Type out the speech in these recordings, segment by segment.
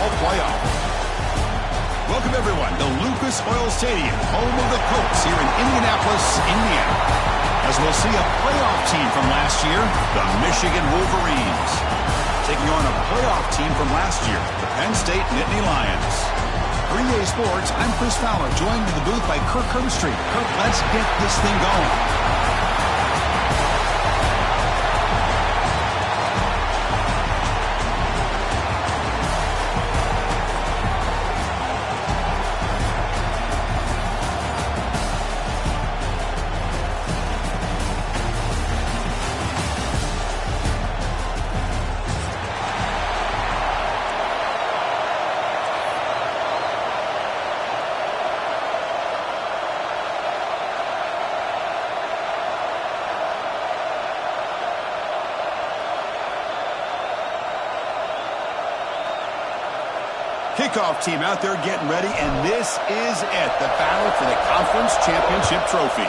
Football Playoff. Welcome, everyone, to Lucas Oil Stadium, home of the Colts here in Indianapolis, Indiana. As we'll see a playoff team from last year, the Michigan Wolverines, taking on a playoff team from last year, the Penn State Nittany Lions. For EA Sports, I'm Chris Fowler, joined in the booth by Kirk Herbstreit. Kirk, let's get this thing going. Kickoff team out there getting ready, and this is it, the battle for the conference championship trophy.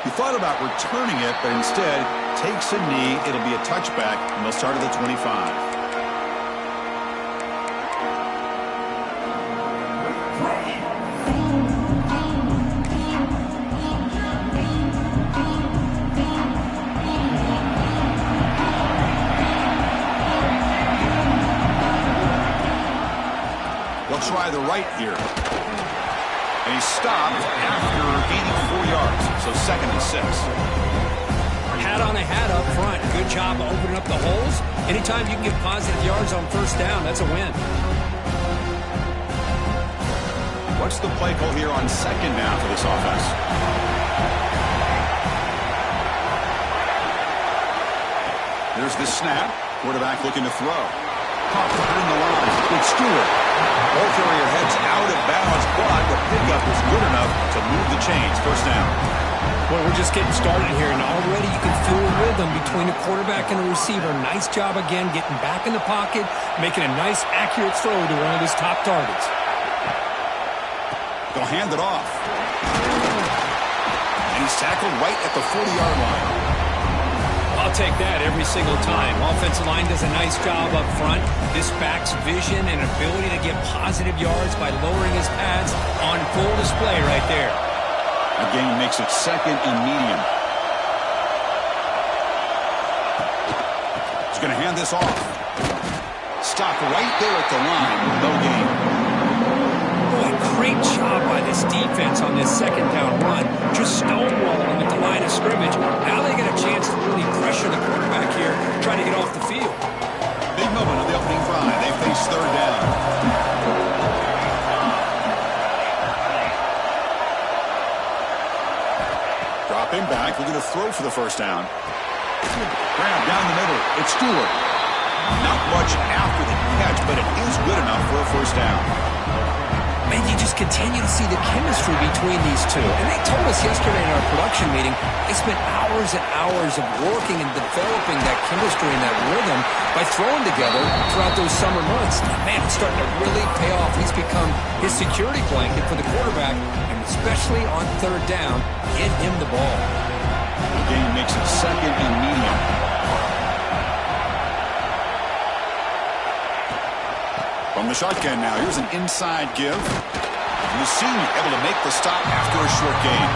You thought about returning it, but instead takes a knee. It'll be a touchback, and they'll start at the 25. Try the right here. And he stopped after 84 yards, so 2nd and 6. Hat on a hat up front. Good job of opening up the holes. Anytime you can get positive yards on first down, that's a win. What's the play call here on 2nd down for this offense? There's the snap. Quarterback looking to throw. Caught behind the line. It's Stewart. Ball carrier heads out of bounds, but the pickup is good enough to move the chains. First down. Well, we're just getting started here, and already you can feel a rhythm between a quarterback and a receiver. Nice job again getting back in the pocket, making a nice, accurate throw to one of his top targets. They'll hand it off. And he's tackled right at the 40-yard line. I'll take that every single time. Offensive line does a nice job up front. This back's vision and ability to get positive yards by lowering his pads on full display right there. Again, makes it 2nd and medium. He's going to hand this off. Stopped right there at the line. No gain. Boy, great job by this defense on this 2nd down run. Just stonewalling him at the line of scrimmage. Now they get a chance to really pressure the quarterback here, try to get off the field. Big moment on the opening drive. They face 3rd down. Dropping back, looking to throw for the first down. Grab down the middle. It's Stewart. Not much after the catch, but it is good enough for a first down. Man, you just continue to see the chemistry between these two. And they told us yesterday in our production meeting, they spent hours and hours of working and developing that chemistry and that rhythm by throwing together throughout those summer months. Man, it's starting to really pay off. He's become his security blanket for the quarterback, and especially on 3rd down, get him the ball. The game makes it 2nd and medium. From the shotgun now, here's an inside give. Lucini able to make the stop after a short gain.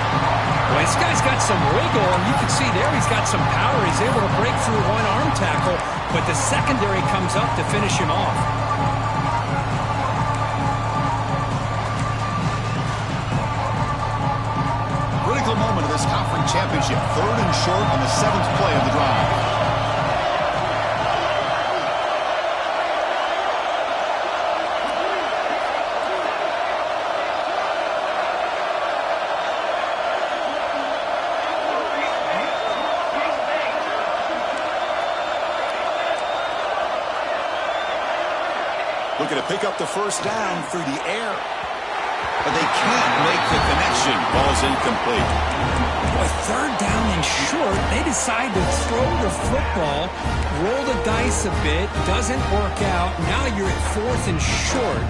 Well, this guy's got some wiggle, and you can see there he's got some power. He's able to break through one arm tackle, but the secondary comes up to finish him off. Critical moment of this conference championship. 3rd and short on the 7th play of the drive. Looking to pick up the first down through the air. But they can't make the connection. Ball's incomplete. Boy, 3rd down and short. They decide to throw the football, roll the dice a bit, doesn't work out. Now you're at 4th and short.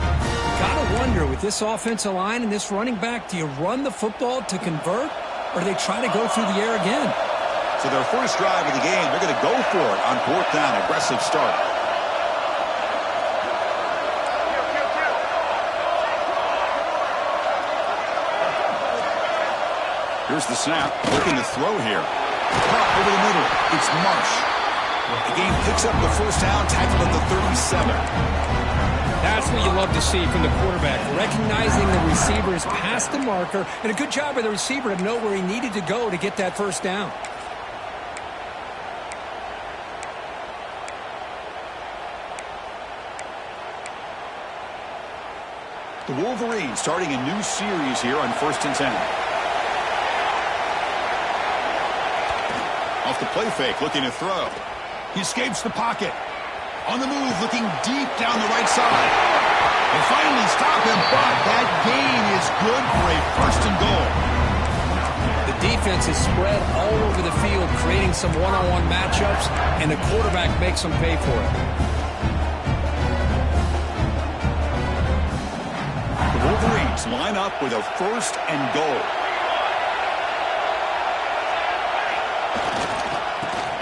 Gotta wonder, with this offensive line and this running back, do you run the football to convert, or do they try to go through the air again? So their first drive of the game, they're going to go for it on 4th down. Aggressive start. Here's the snap. Looking to throw here. Caught over the middle. It's Marsh. The game picks up the first down, tackled at the 37. That's what you love to see from the quarterback, recognizing the receiver is past the marker, and a good job by the receiver to know where he needed to go to get that first down. The Wolverines starting a new series here on 1st and 10. Off the play fake, looking to throw. He escapes the pocket. On the move, looking deep down the right side. They finally stop him, but that gain is good for a 1st and goal. The defense is spread all over the field, creating some one-on-one matchups, and the quarterback makes them pay for it. The Wolverines line up with a 1st and goal.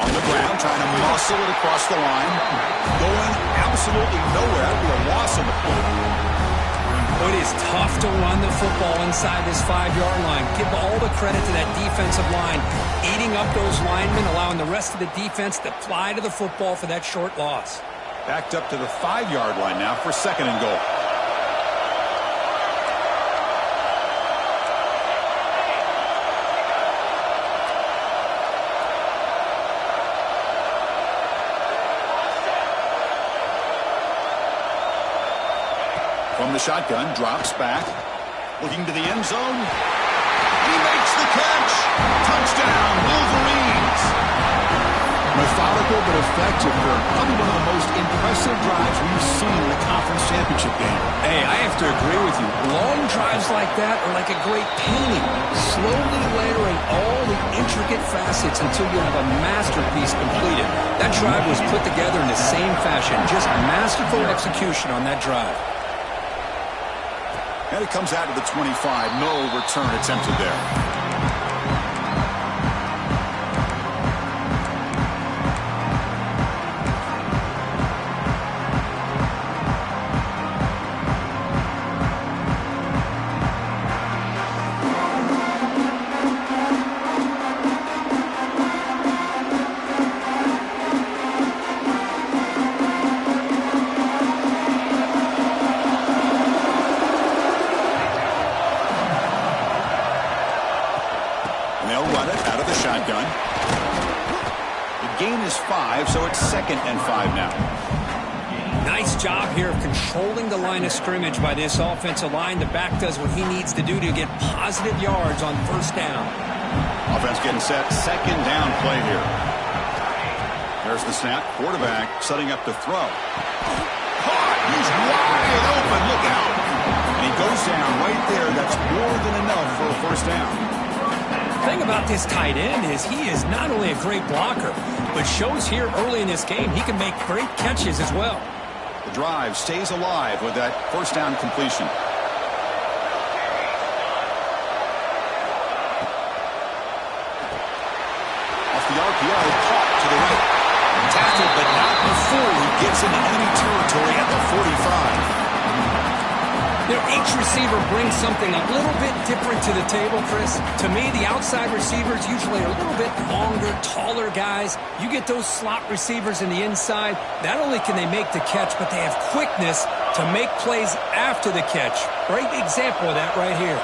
On the ground, trying to muscle it across the line. Going absolutely nowhere after a loss of the ball. It is tough to run the football inside this 5-yard line. Give all the credit to that defensive line, eating up those linemen, allowing the rest of the defense to fly to the football for that short loss. Backed up to the 5-yard line now for 2nd and goal. From the shotgun, drops back, looking to the end zone. He makes the catch. Touchdown, Wolverines. Methodical but effective for probably one of the most impressive drives we've seen in the conference championship game. Hey, I have to agree with you. Long drives like that are like a great painting, slowly layering all the intricate facets until you have a masterpiece completed. That drive was put together in the same fashion, just masterful execution on that drive. And it comes out of the 25. No return attempted there. Shotgun. The gain is 5, so it's 2nd and 5 now. Nice job here of controlling the line of scrimmage by this offensive line. The back does what he needs to do to get positive yards on 1st down. Offense getting set. 2nd down play here. There's the snap. Quarterback setting up to throw. Caught. He's wide open. Look out. And he goes down right there. That's more than enough for a 1st down. The thing about this tight end is he is not only a great blocker, but shows here early in this game he can make great catches as well. The drive stays alive with that 1st down completion. Off the RPO, caught to the right. Tackled, but not before he gets into enemy territory at the 45. You know, each receiver brings something a little bit different to the table, Chris. To me, the outside receivers usually are a little bit longer, taller guys. You get those slot receivers in the inside, not only can they make the catch, but they have quickness to make plays after the catch. Great example of that right here.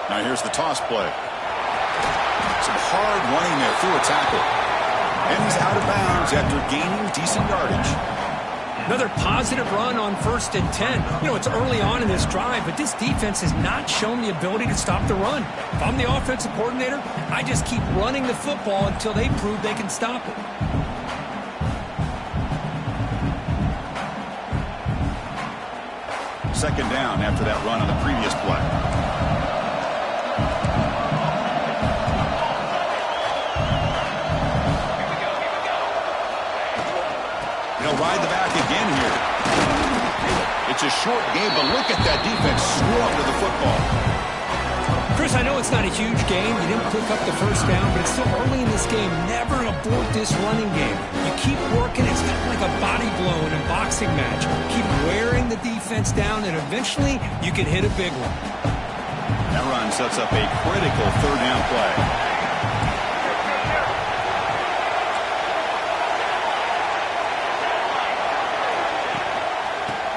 Now here's the toss play. Some hard running there through a tackle. And he's out of bounds after gaining decent yardage. Another positive run on 1st and 10. You know, it's early on in this drive, but this defense has not shown the ability to stop the run. If I'm the offensive coordinator, I just keep running the football until they prove they can stop it. Second down after that run on the previous play. They'll ride the back again here. It's a short game, but look at that defense swarm to the football. Chris, I know it's not a huge game. You didn't pick up the first down, but it's still early in this game. Never abort this running game. You keep working. It's kind of like a body blow in a boxing match. Keep wearing the defense down, and eventually you can hit a big one. That run sets up a critical third down play.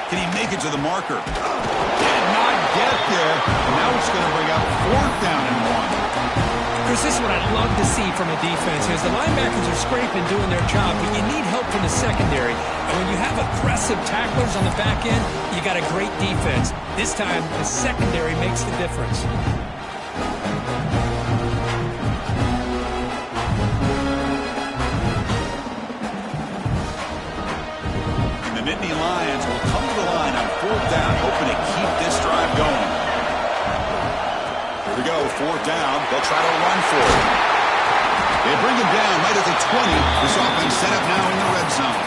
Can he make it to the marker? Did not get there. And now it's going to bring up fourth down and 1. Chris, this is what I'd love to see from a defense. As the linebackers are scraping, doing their job, but you need help from the secondary. And when you have aggressive tacklers on the back end, you got a great defense. This time, the secondary makes the difference. Nittany Lions will come to the line on fourth down, hoping to keep this drive going. Here we go, fourth down. They'll try to run for it. They bring him down right at the 20. This offense set up now in the red zone.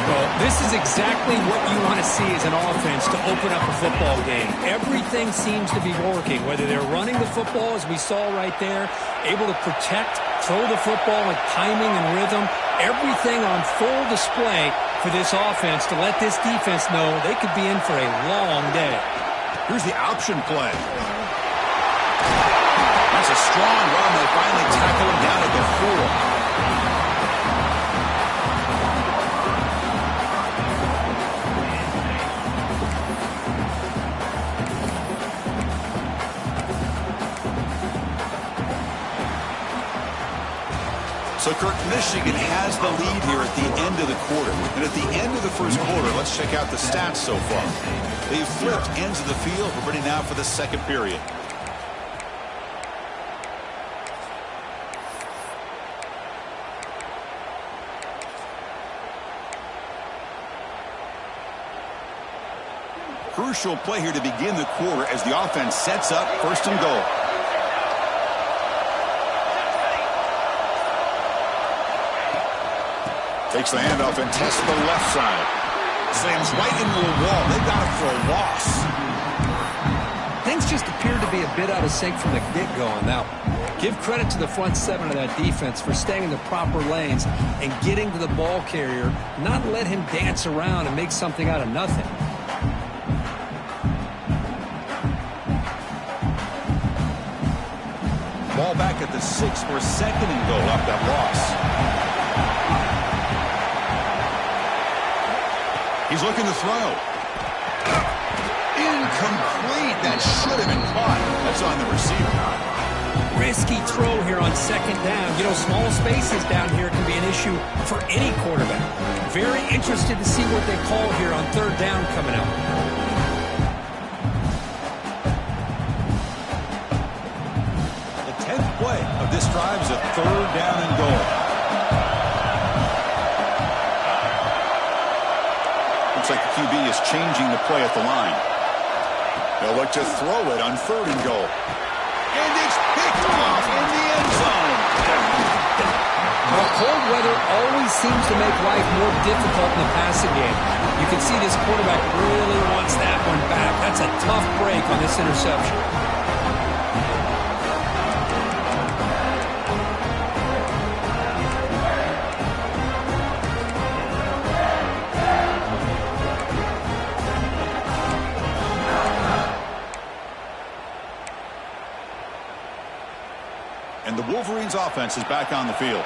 Well, this is exactly what you want to see as an offense to open up a football game. Everything seems to be working, whether they're running the football, as we saw right there, able to protect, throw the football with timing and rhythm, everything on full display for this offense to let this defense know they could be in for a long day. Here's the option play. That's a strong run. They finally tackle him down at the 4. So, Kirk, Michigan has the lead here at the end of the quarter. And at the end of the first quarter, let's check out the stats so far. They've flipped ends of the field. We're ready now for the second period. Crucial play here to begin the quarter as the offense sets up first and goal. Takes the handoff and tests the left side. Slams right into the wall. They've got him for a loss. Things just appear to be a bit out of sync from the get-go on that one. Give credit to the front seven of that defense for staying in the proper lanes and getting to the ball carrier, not let him dance around and make something out of nothing. Ball back at the 6 for second and goal off that loss. He's looking to throw. Incomplete. That should have been caught. That's on the receiver. Risky throw here on second down. You know, small spaces down here can be an issue for any quarterback. Very interested to see what they call here on third down coming up. The 10th play of this drive is a third down and goal. Looks like the QB is changing the play at the line. They'll look to throw it on third and goal. And it's picked off in the end zone. Well, cold weather always seems to make life more difficult in the passing game. You can see this quarterback really wants that one back. That's a tough break on this interception. And the Wolverines offense is back on the field.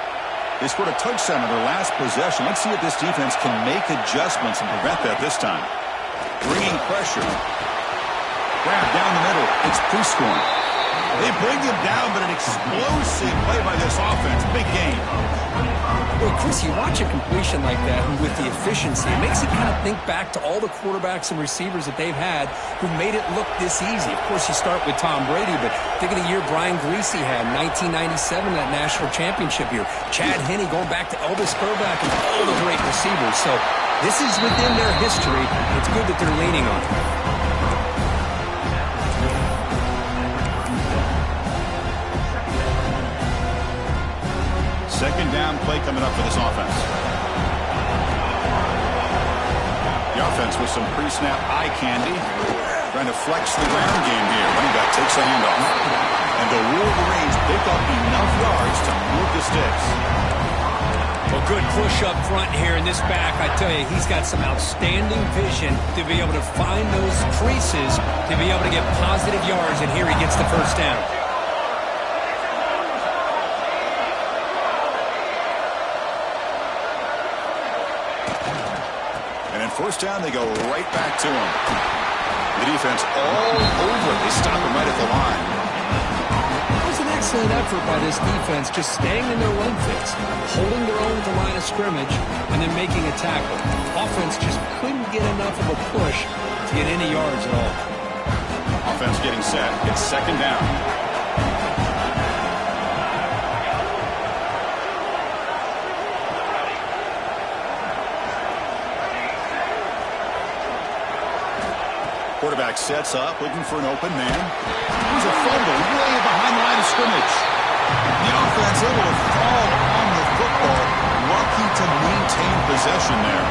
They scored a touchdown in their last possession. Let's see if this defense can make adjustments and prevent that this time. Bringing pressure. Grab down the middle. It's Prescorn. They bring him down, but an explosive play by this offense. Big game. Well, Chris, you watch a completion like that with the efficiency, it makes you kind of think back to all the quarterbacks and receivers that they've had who made it look this easy. Of course, you start with Tom Brady, but think of the year Brian Griese had in 1997, that national championship year. Chad Henne going back to Elvis Grbac and all the great receivers. So this is within their history. It's good that they're leaning on it. Second down play coming up for this offense. The offense with some pre-snap eye candy. Trying to flex the ground game here. Running back takes the handoff. And the Wolverines pick up enough yards to move the sticks. Well, good push up front here in this back. I tell you, he's got some outstanding vision to be able to find those creases, to be able to get positive yards, and here he gets the first down. And in first down, they go right back to him. The defense all over it. They stop him right at the line. It was an excellent effort by this defense, just staying in their run fits, holding their own at the line of scrimmage, and then making a tackle. Offense just couldn't get enough of a push to get any yards at all. Offense getting set. It's second down. Quarterback sets up, looking for an open man. Here's a fumble way behind the line of scrimmage. The offense able to fall on the football, lucky to maintain possession there.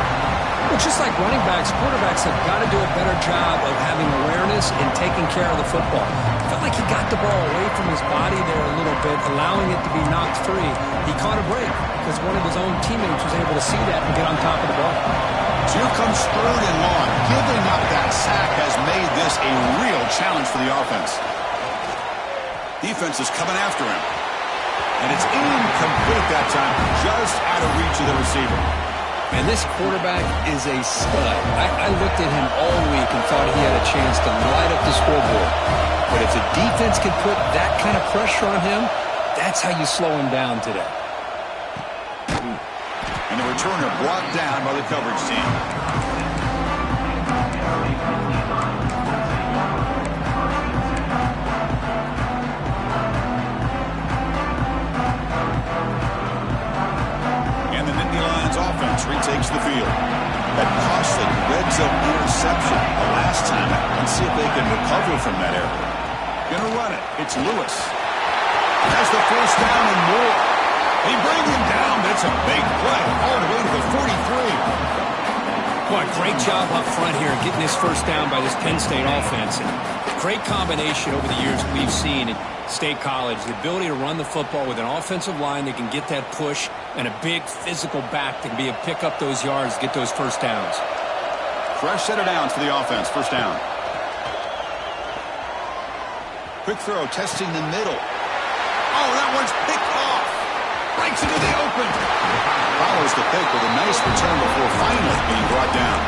Well, just like running backs, quarterbacks have got to do a better job of having awareness and taking care of the football. Felt like he got the ball away from his body there a little bit, allowing it to be knocked free. He caught a break because one of his own teammates was able to see that and get on top of the ball. So here comes 3rd and long. Giving up that sack has made this a real challenge for the offense. Defense is coming after him. And it's incomplete that time, just out of reach of the receiver. And this quarterback is a stud. I looked at him all week and thought he had a chance to light up the scoreboard. But if the defense can put that kind of pressure on him, that's how you slow him down today. And the returner brought down by the coverage team. And the Nittany Lions offense retakes the field. That costly red zone interception the last time. Let's see if they can recover from that error. Gonna run it. It's Lewis. Has the first down and more. They bring him down, but it's a big play all the way to the 43. Boy, great job up front here getting this first down by this Penn State offense. And great combination over the years we've seen in State College. The ability to run the football with an offensive line that can get that push and a big physical back that can be able to pick up those yards, get those first downs. Fresh set of downs for the offense. First down. Quick throw, testing the middle. Oh, that one's picked off. Breaks into the open. Follows the pick with a nice return before finally being brought down.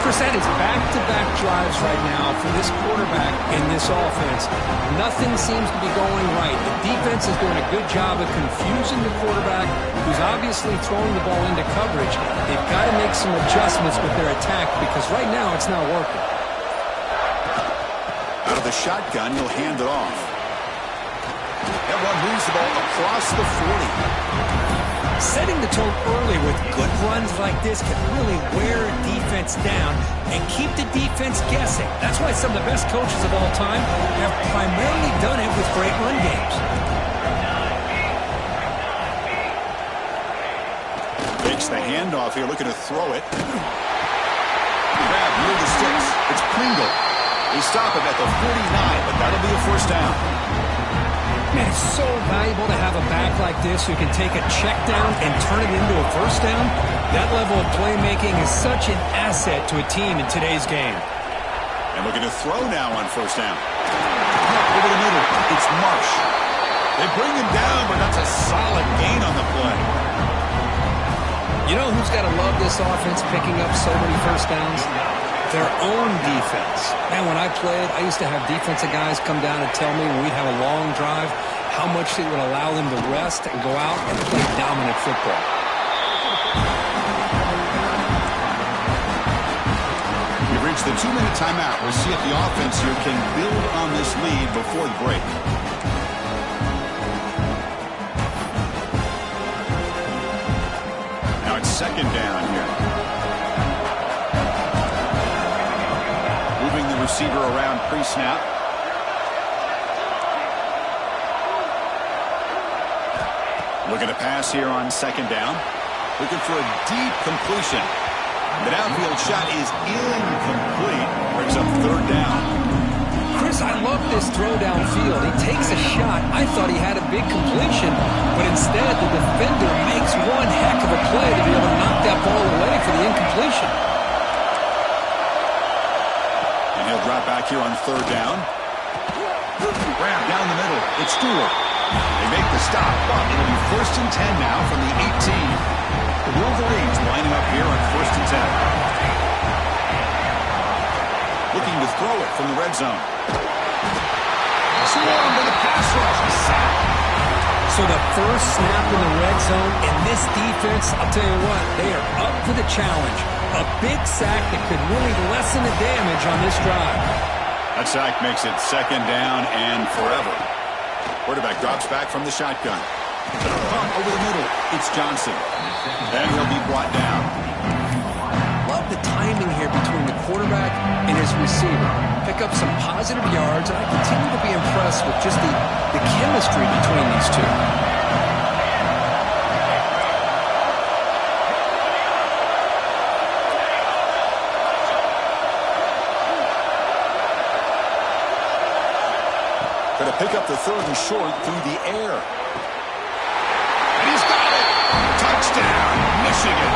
Chris, that is back-to-back drives right now for this quarterback in this offense. Nothing seems to be going right. The defense is doing a good job of confusing the quarterback, who's obviously throwing the ball into coverage. They've got to make some adjustments with their attack because right now it's not working. Out of the shotgun, he'll hand it off. That one moves the ball across the 40. Setting the tone early with good runs like this can really wear a defense down and keep the defense guessing. That's why some of the best coaches of all time have primarily done it with great run games. Takes the handoff here, looking to throw it. Grab near the sticks. It's Pringle. They stop him at the 49, but that'll be a first down. Man, it's so valuable to have a back like this who can take a check down and turn it into a first down. That level of playmaking is such an asset to a team in today's game. And looking to throw now on first down. Over the middle, it's Marsh. They bring him down, but that's a solid gain on the play. You know who's got to love this offense picking up so many first downs? Their own defense. Man, when I played, I used to have defensive guys come down and tell me when we'd have a long drive how much it would allow them to rest and go out and play dominant football. We've reached the 2-minute timeout. We'll see if the offense here can build on this lead before the break. Now it's second down here. Moving the receiver around pre-snap. Looking to pass here on second down. Looking for a deep completion. The downfield shot is incomplete. Brings up third down. Chris, I love this throw downfield. He takes a shot. I thought he had a big completion, but instead the defender makes one heck of a play to be able to knock that ball away for the incompletion. And he'll drop back here on third down. Grab down the middle. It's Stewart. They make the stop, but it'll be 1st and 10 now from the 18. The Wolverines lining up here on 1st and 10. Looking to throw it from the red zone. Swarmed by the pass rush. Sack. So the first snap in the red zone, and this defense, I'll tell you what, they are up for the challenge. A big sack that could really lessen the damage on this drive. That sack makes it 2nd down and forever. Quarterback drops back from the shotgun. Pump over the middle. It's Johnson. And he'll be brought down. Love the timing here between the quarterback and his receiver. Pick up some positive yards, and I continue to be impressed with just the chemistry between these two. Going to pick up the 3rd and short through the air. And he's got it! Touchdown, Michigan!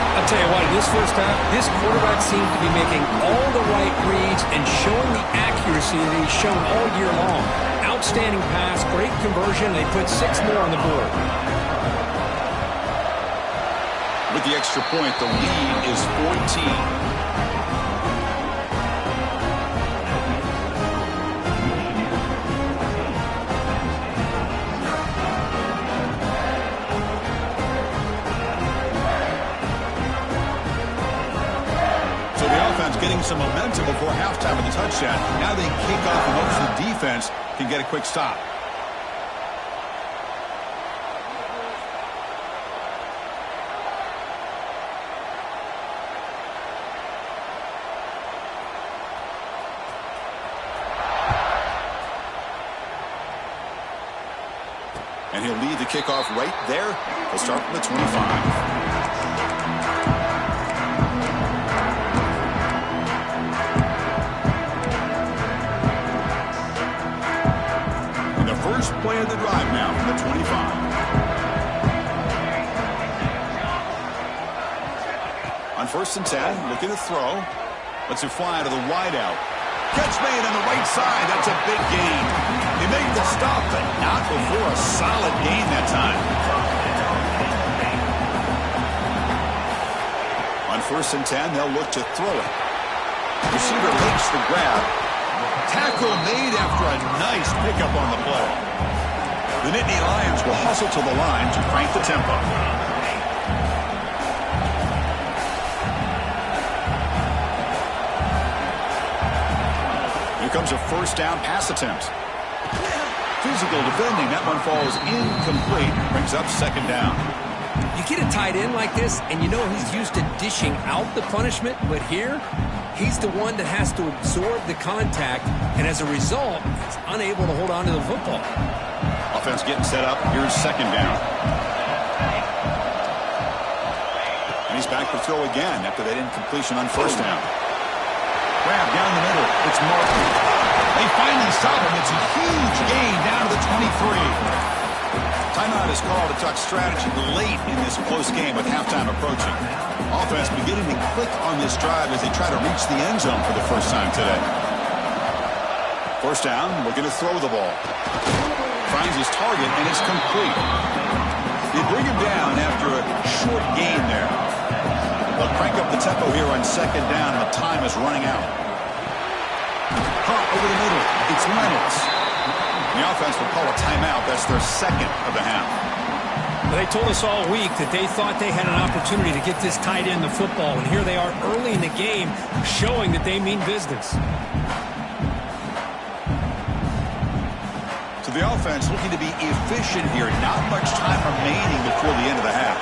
I'll tell you what, in this first half, this quarterback seems to be making all the right reads and showing the accuracy that he's shown all year long. Outstanding pass, great conversion, they put 6 more on the board. With the extra point, the lead is 14. Getting some momentum before halftime with the touchdown. Now they kick off and hopes the defense can get a quick stop. And he'll lead the kickoff right there. He'll start from the 25. First play of the drive now from the 25. On 1st and 10, looking to throw. Lets it fly to the wideout. Catch made on the right side. That's a big gain. He made the stop, but not before a solid gain that time. On 1st and 10, they'll look to throw it. Receiver makes the grab. Tackle made after a nice pickup on the play. The Nittany Lions will hustle to the line to crank the tempo. Here comes a 1st down pass attempt. Physical defending. That one falls incomplete. Brings up 2nd down. You get a tight end like this, and you know he's used to dishing out the punishment, but here, he's the one that has to absorb the contact, and as a result, he's unable to hold on to the football. Offense getting set up. Here's 2nd down. And he's back to throw again after that incompletion on 1st down. Grab down the middle. It's Martin. They finally stop him. It's a huge gain down to the 23. Timeout is called to talk strategy late in this close game with halftime approaching. Offense beginning to click on this drive as they try to reach the end zone for the first time today. 1st down, looking to throw the ball. Finds his target, and it's complete. They bring him down after a short gain there. They'll crank up the tempo here on 2nd down, and the time is running out. Pump over the middle. It's Reynolds. The offense will call a timeout. That's their 2nd of the half. They told us all week that they thought they had an opportunity to get this tight end the football, and here they are early in the game showing that they mean business. So the offense looking to be efficient here. Not much time remaining before the end of the half.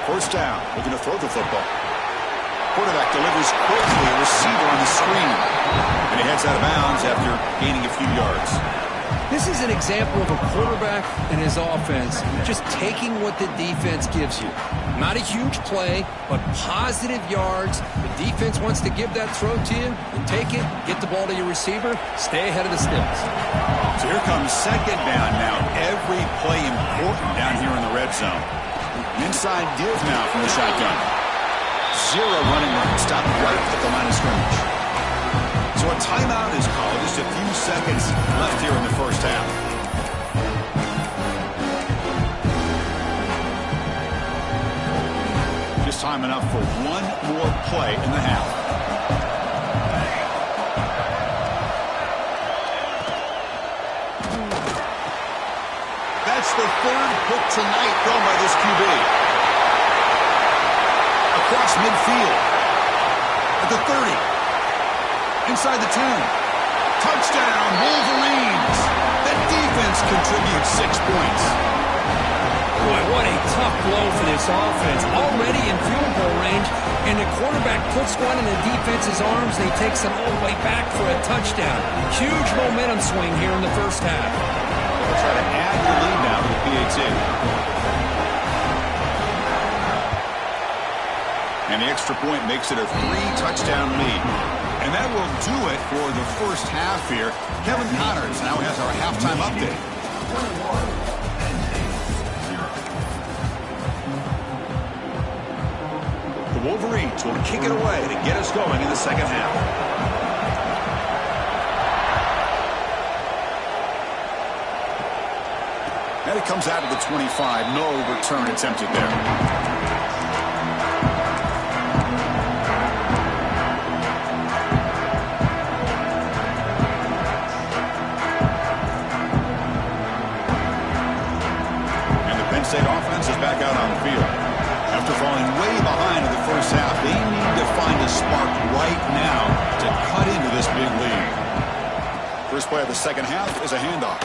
1st down. Looking to throw the football. Quarterback delivers quickly. A receiver on the screen. And he heads out of bounds after gaining a few yards. This is an example of a quarterback and his offense just taking what the defense gives you. Not a huge play, but positive yards. The defense wants to give that throw to you. You take it, get the ball to your receiver, stay ahead of the sticks. So here comes second down now. Every play important down here in the red zone. Inside give now from the shotgun. Zero running room. Stopped right at the line of scrimmage. So a timeout is called. Just a few seconds left here in the first half. Just time enough for one more play in the half. That's the third pick tonight thrown by this QB. Across midfield. At the 30. Inside the 10. Touchdown, Wolverines. That defense contributes 6 points. Boy, what a tough blow for this offense. Already in field goal range, and the quarterback puts one in the defense's arms, and he takes it all the way back for a touchdown. Huge momentum swing here in the first half. They'll try to add the lead now to the PAT. And the extra point makes it a 3-touchdown lead. And that will do it for the first half here. Kevin Connors now has our halftime update. The Wolverines will kick it away to get us going in the second half. And it comes out of the 25. No return attempted there. State offense is back out on the field. After falling way behind in the first half, they need to find a spark right now to cut into this big lead. First play of the second half is a handoff.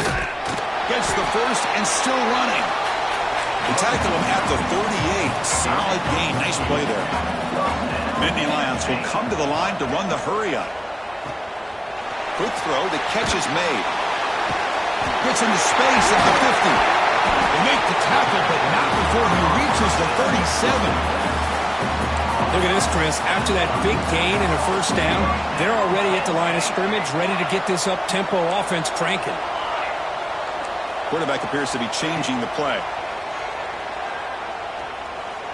Gets the first and still running. They tackle him at the 38. Solid gain. Nice play there. Nittany Lions will come to the line to run the hurry up. Quick throw. The catch is made. Gets into space at the 50. They make the tackle, but not before he reaches the 37. Look at this, Chris. After that big gain and a first down, they're already at the line of scrimmage, ready to get this up-tempo offense cranking. Quarterback appears to be changing the play.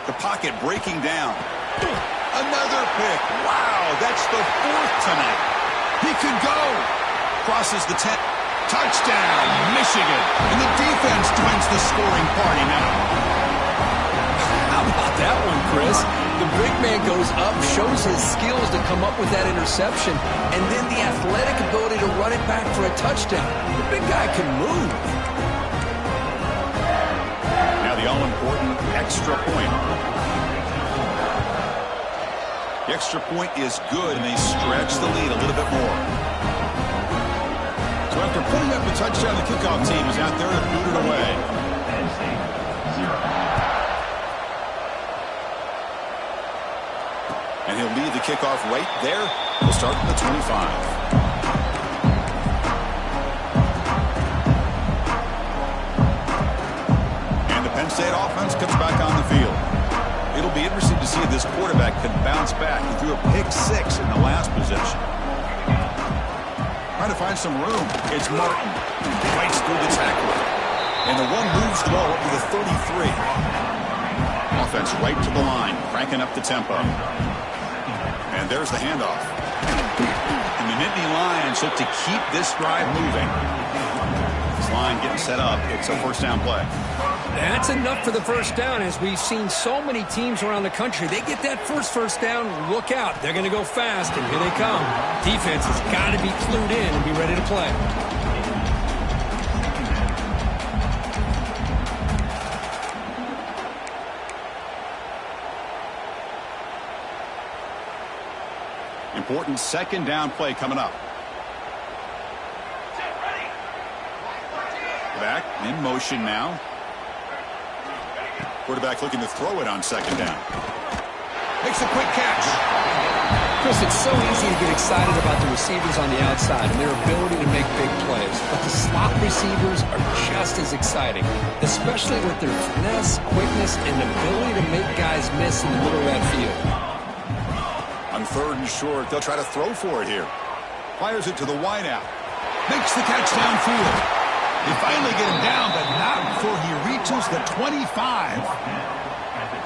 The pocket breaking down. Another pick. Wow, that's the fourth tonight. He could go. Crosses the 10. Touchdown, Michigan. And the defense joins the scoring party now. How about that one, Chris? The big man goes up, shows his skills to come up with that interception, and then the athletic ability to run it back for a touchdown. The big guy can move. Now the all-important extra point. The extra point is good, and they stretch the lead a little bit more. So after putting up the touchdown, the kickoff team is out there to boot it away. And he'll lead the kickoff right there. We'll start from the 25. And the Penn State offense comes back on the field. It'll be interesting to see if this quarterback can bounce back. He threw a pick-6 in the last possession. Trying to find some room. It's Martin. Fights through the tackle. And the one moves the ball up to the 33. Offense right to the line, cranking up the tempo. And there's the handoff. And the Nittany Lions look to keep this drive moving. This line getting set up. It's a first down play. That's enough for the first down. As we've seen so many teams around the country, they get that first down, look out. They're going to go fast, and here they come. Defense has got to be clued in and be ready to play. Important second down play coming up. Back in motion now. Quarterback looking to throw it on second down. Makes a quick catch. Chris, it's so easy to get excited about the receivers on the outside and their ability to make big plays. But the slot receivers are just as exciting, especially with their finesse, quickness, and ability to make guys miss in the middle of that field. On 3rd and short, they'll try to throw for it here. Fires it to the wideout. Makes the catch downfield. They finally get him down, but not before he reaches the 25.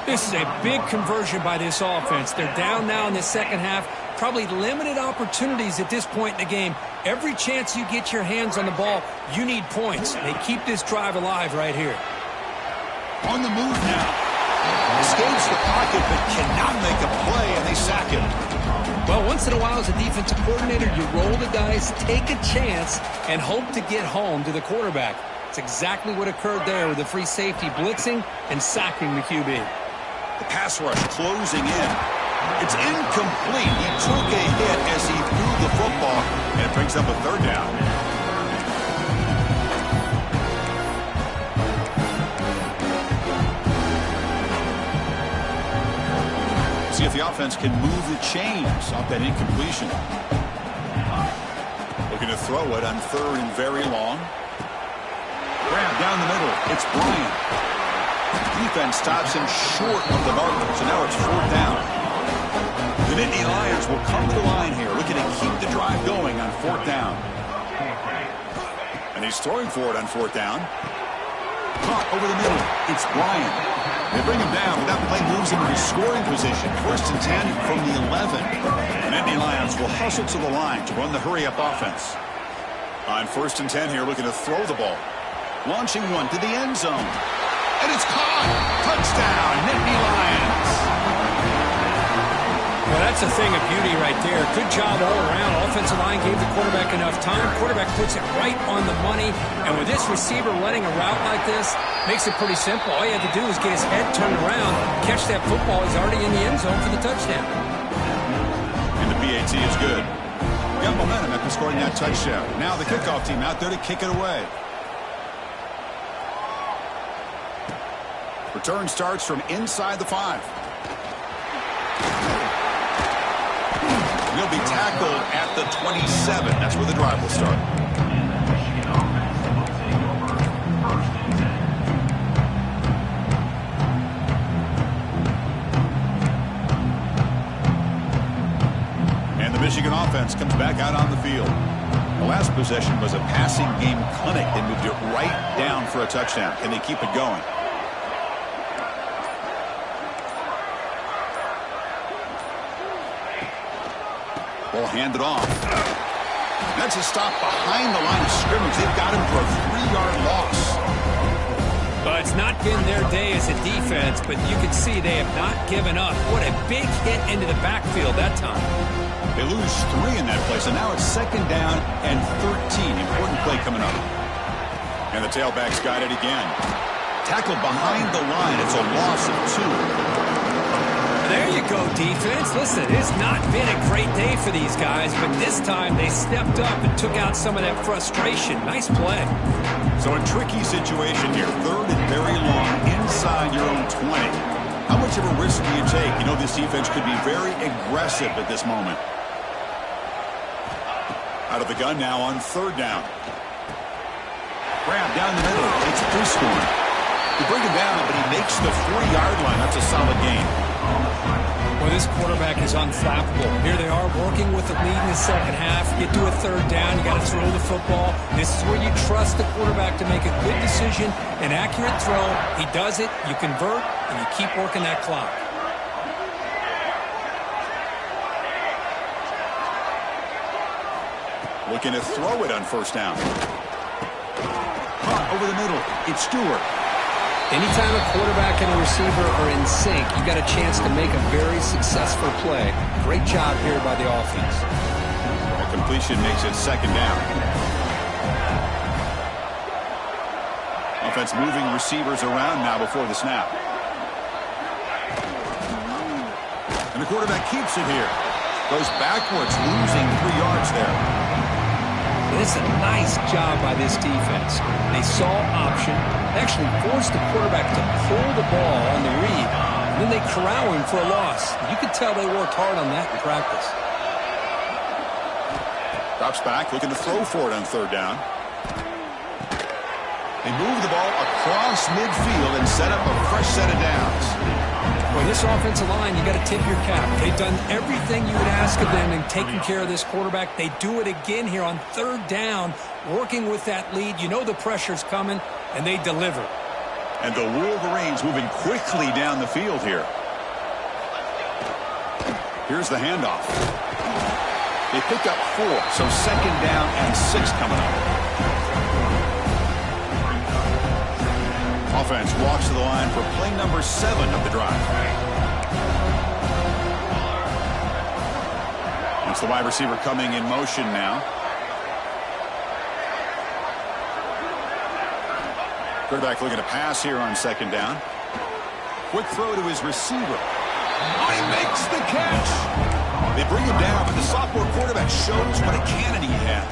This is a big conversion by this offense. They're down now in the second half. Probably limited opportunities at this point in the game. Every chance you get your hands on the ball, you need points. They keep this drive alive right here. On the move now. Escapes the pocket but cannot make a play, and they sack him. Well, once in a while as a defensive coordinator, you roll the dice, take a chance, and hope to get home to the quarterback. It's exactly what occurred there with the free safety blitzing and sacking the QB. The pass rush closing in. It's incomplete. He took a hit as he threw the football, and it brings up a 3rd down. See if the offense can move the chains off that incompletion. Looking to throw it on 3rd and very long. Grab down the middle. It's Bryant. Defense stops him short of the marker, so now it's 4th down. The Nittany Lions will come to the line here, looking to keep the drive going on 4th down. And he's throwing for it on 4th down. Caught over the middle. It's Bryant. They bring him down, but that play moves him into scoring position. 1st and 10 from the 11. The Nittany Lions will hustle to the line to run the hurry-up offense. On 1st and 10 here, looking to throw the ball. Launching one to the end zone. And it's caught. Touchdown, Nittany Lions. Well, that's a thing of beauty right there. Good job all around. Offensive line gave the quarterback enough time. Quarterback puts it right on the money. And with this receiver running a route like this, makes it pretty simple. All you have to do is get his head turned around, catch that football. He's already in the end zone for the touchdown. And the PAT is good. Got momentum after scoring that touchdown. Now the kickoff team out there to kick it away. Return starts from inside the 5. He'll be tackled at the 27. That's where the drive will start. And the Michigan offense comes back out on the field. The last possession was a passing game clinic. They moved it right down for a touchdown. Can they keep it going? Ball handed off. That's a stop behind the line of scrimmage. They've got him for a 3-yard loss. Well, it's not been their day as a defense, but you can see they have not given up. What a big hit into the backfield that time. They lose 3 in that play, so now it's 2nd down and 13. Important play coming up. And the tailback's got it again. Tackled behind the line. It's a loss of 2. There you go, defense. Listen, it's not been a great day for these guys, but this time they stepped up and took out some of that frustration. Nice play. So a tricky situation here. 3rd and very long inside your own 20. How much of a risk do you take? You know this defense could be very aggressive at this moment. Out of the gun now on 3rd down. Grab down the middle. It's Prieskorn. They bring him down, but he makes the 40-yard line. That's a solid gain. Well, this quarterback is unflappable. Here they are working with the lead in the second half. Get to a 3rd down, you got to throw the football. This is where you trust the quarterback to make a good decision, an accurate throw. He does it, you convert, and you keep working that clock. Looking to throw it on 1st down. Caught over the middle. It's Stewart. Anytime a quarterback and a receiver are in sync, you got a chance to make a very successful play. Great job here by the offense. Well, completion makes it 2nd down. Offense moving receivers around now before the snap. And the quarterback keeps it here. Goes backwards, losing 3 yards there. It's a nice job by this defense. They saw option, actually forced the quarterback to pull the ball on the read, and then they corral him for a loss. You could tell they worked hard on that in practice. Drops back, looking to throw for it on 3rd down. They move the ball across midfield and set up a fresh set of downs. Well, this offensive line, you got to tip your cap. They've done everything you would ask of them in taking care of this quarterback. They do it again here on third down, working with that lead. You know the pressure's coming, and they deliver. And the Wolverines moving quickly down the field here. Here's the handoff. They pick up 4, so second down and 6 coming up. Offense walks to the line for play number 7 of the drive. It's the wide receiver coming in motion now. Quarterback looking to pass here on second down. Quick throw to his receiver. He makes the catch. They bring him down, but the sophomore quarterback shows what a cannon he has.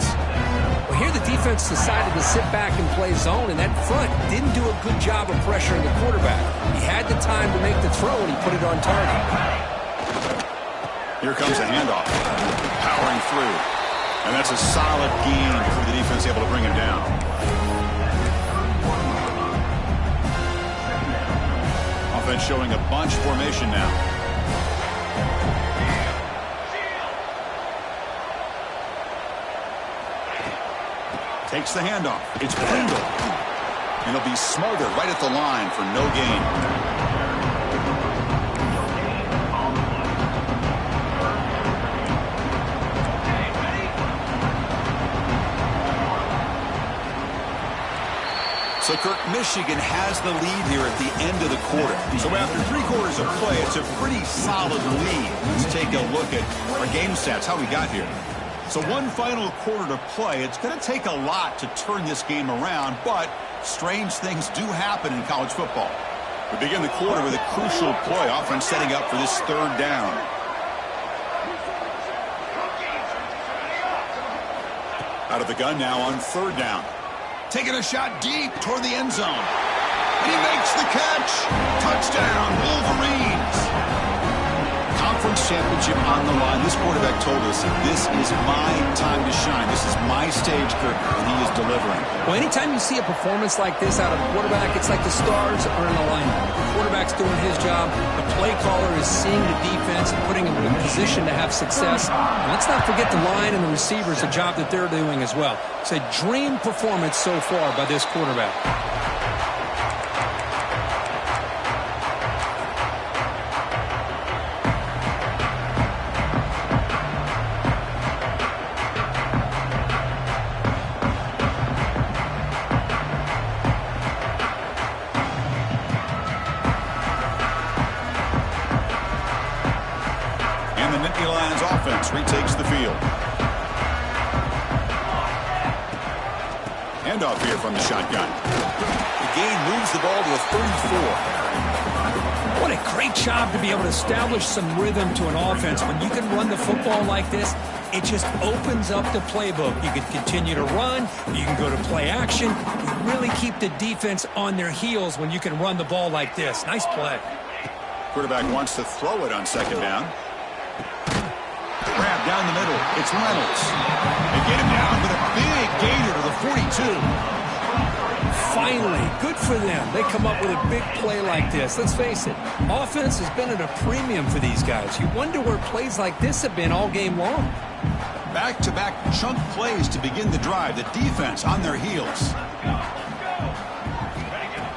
Well, here the defense decided to sit back and play zone, and that front didn't do a good job of pressuring the quarterback. He had the time to make the throw, and he put it on target. Here comes a handoff. Powering through. And that's a solid gain for the defense able to bring him down. Offense showing a bunch formation now. Takes the handoff. It's Pringle. And he'll be smothered right at the line for no gain. So, Kirk, Michigan has the lead here at the end of the quarter. So after 3 quarters of play, it's a pretty solid lead. Let's take a look at our game stats, how we got here. So one final quarter to play. It's going to take a lot to turn this game around, but strange things do happen in college football. We begin the quarter with a crucial play, offense setting up for this third down. Out of the gun now on third down. Taking a shot deep toward the end zone. And he makes the catch. Touchdown, Wolverines. Conference championship on the line. This quarterback told us, this is my time to shine. This is my stage, Kirk, and he is delivering. Well, anytime you see a performance like this out of a quarterback, it's like the stars are in alignment. The quarterback's doing his job. The play caller is seeing the defense and putting him in a position to have success. And let's not forget the line and the receivers, the job that they're doing as well. It's a dream performance so far by this quarterback. Retakes the field. Handoff here from the shotgun. The gain moves the ball to a 34. What a great job to be able to establish some rhythm to an offense. When you can run the football like this, it just opens up the playbook. You can continue to run. You can go to play action. You really keep the defense on their heels when you can run the ball like this. Nice play. Quarterback wants to throw it on second down. Grab down the middle. It's Reynolds. They get him down with a big gainer to the 42. Finally, good for them. They come up with a big play like this. Let's face it, offense has been at a premium for these guys. You wonder where plays like this have been all game long. Back-to-back chunk plays to begin the drive. The defense on their heels.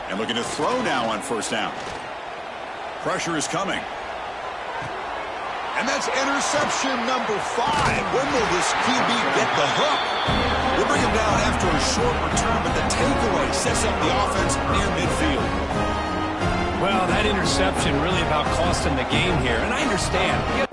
And looking to throw now on first down. Pressure is coming. And that's interception number 5. When will this QB get the hook? We'll bring him down after a short return, but the takeaway sets up the offense near midfield. Well, that interception really about cost him the game here, and I understand.